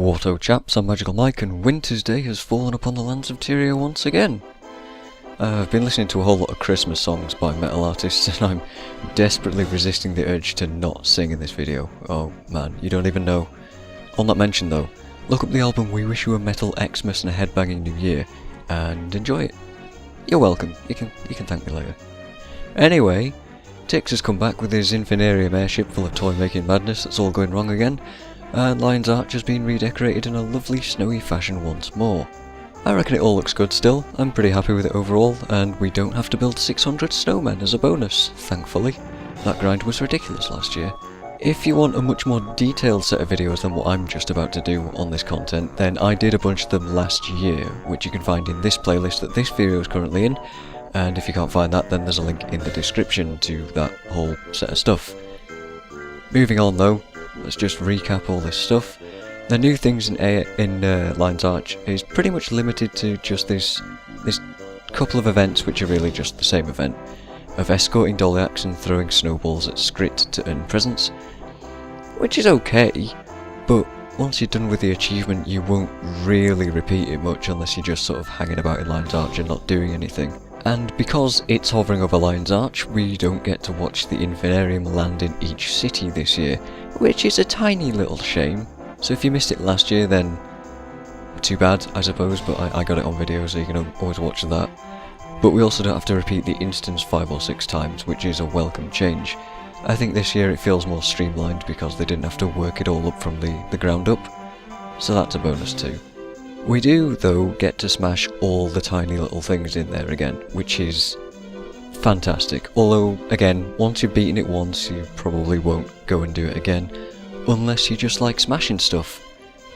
Auto chaps, I'm Magical Mike, and Wintersday has fallen upon the lands of Tyria once again. I've been listening to a whole lot of Christmas songs by metal artists, and I'm desperately resisting the urge to not sing in this video. Oh man, you don't even know. On that mention though, look up the album We Wish You a Metal Xmas and a Headbanging New Year, and enjoy it. You're welcome, you can thank me later. Anyway, Tix has come back with his Infernarium airship full of toy-making madness that's all going wrong again, and Lion's Arch has been redecorated in a lovely snowy fashion once more. I reckon it all looks good still, I'm pretty happy with it overall, and we don't have to build 600 snowmen as a bonus, thankfully. That grind was ridiculous last year. If you want a much more detailed set of videos than what I'm just about to do on this content, then I did a bunch of them last year, which you can find in this playlist that this video is currently in, and if you can't find that then there's a link in the description to that whole set of stuff. Moving on though, let's just recap all this stuff. The new things in Lion's Arch is pretty much limited to just this couple of events which are really just the same event, of escorting Doliacs and throwing snowballs at Skrit to earn presents, which is okay, but once you're done with the achievement you won't really repeat it much unless you're just sort of hanging about in Lion's Arch and not doing anything. And because it's hovering over Lion's Arch, we don't get to watch the Infernarium land in each city this year, which is a tiny little shame. So if you missed it last year then too bad I suppose, but I got it on video so you can always watch that. But we also don't have to repeat the instance 5 or 6 times, which is a welcome change. I think this year it feels more streamlined because they didn't have to work it all up from the ground up, so that's a bonus too. We do, though, get to smash all the tiny little things in there again, which is fantastic. Although, again, once you've beaten it once, you probably won't go and do it again, unless you just like smashing stuff,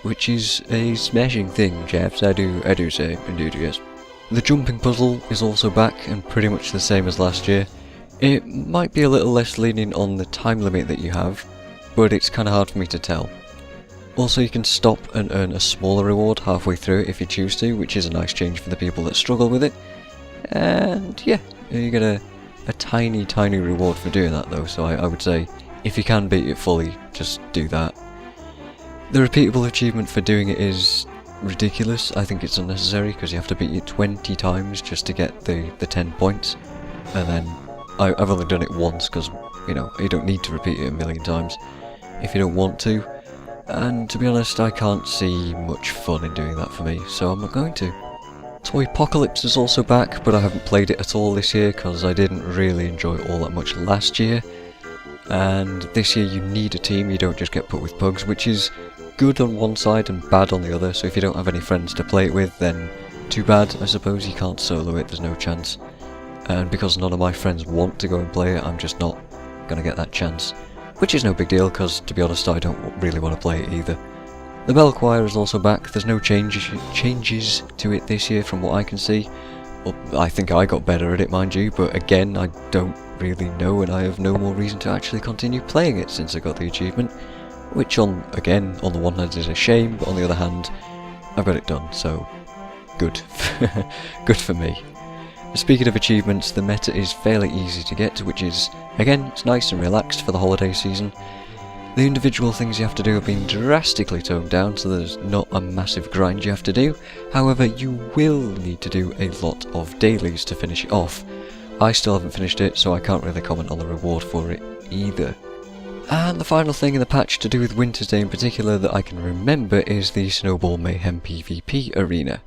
which is a smashing thing, chaps, I do say, indeed, yes. The jumping puzzle is also back, and pretty much the same as last year. It might be a little less lenient on the time limit that you have, but it's kinda hard for me to tell. Also, you can stop and earn a smaller reward halfway through if you choose to, which is a nice change for the people that struggle with it. And yeah, you get a tiny reward for doing that though, so I would say if you can beat it fully, just do that. The repeatable achievement for doing it is ridiculous. I think it's unnecessary because you have to beat it 20 times just to get the 10 points. And then I've only done it once because, you know, you don't need to repeat it a million times if you don't want to. And to be honest, I can't see much fun in doing that for me, so I'm not going to. Toy Apocalypse is also back, but I haven't played it at all this year because I didn't really enjoy it all that much last year. And this year you need a team, you don't just get put with pugs, which is good on one side and bad on the other, so if you don't have any friends to play it with, then too bad, I suppose. You can't solo it, there's no chance. And because none of my friends want to go and play it, I'm just not gonna get that chance. Which is no big deal, because to be honest I don't really want to play it either. The Bell Choir is also back, there's no changes to it this year from what I can see. Well, I think I got better at it, mind you, but again I don't really know, and I have no more reason to actually continue playing it since I got the achievement. Which on the one hand is a shame, but on the other hand I've got it done, so good. Good for me. Speaking of achievements, the meta is fairly easy to get, which is, again, it's nice and relaxed for the holiday season. The individual things you have to do have been drastically toned down, so there's not a massive grind you have to do. However, you will need to do a lot of dailies to finish it off. I still haven't finished it, so I can't really comment on the reward for it either. And the final thing in the patch to do with Wintersday in particular that I can remember is the Snowball Mayhem PvP arena.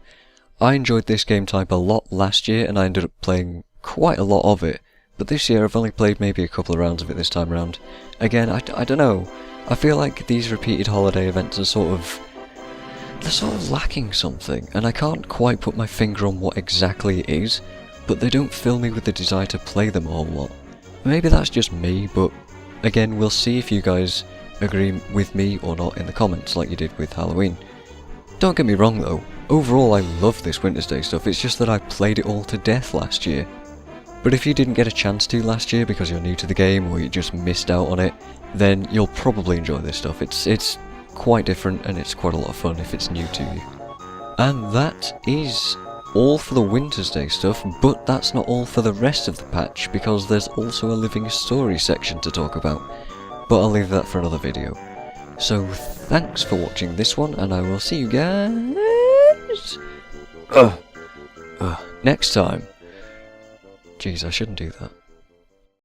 I enjoyed this game type a lot last year and I ended up playing quite a lot of it, but this year I've only played maybe a couple of rounds of it this time around. Again, I don't know, I feel like these repeated holiday events are sort of lacking something, and I can't quite put my finger on what exactly it is, but they don't fill me with the desire to play them a whole lot. Maybe that's just me, but again, we'll see if you guys agree with me or not in the comments like you did with Halloween. Don't get me wrong though, overall I love this Wintersday stuff, it's just that I played it all to death last year. But if you didn't get a chance to last year because you're new to the game or you just missed out on it, then you'll probably enjoy this stuff. It's quite different and it's quite a lot of fun if it's new to you. And that is all for the Wintersday stuff, but that's not all for the rest of the patch because there's also a living story section to talk about. But I'll leave that for another video. So thanks for watching this one, and I will see you guys next time. Jeez, I shouldn't do that.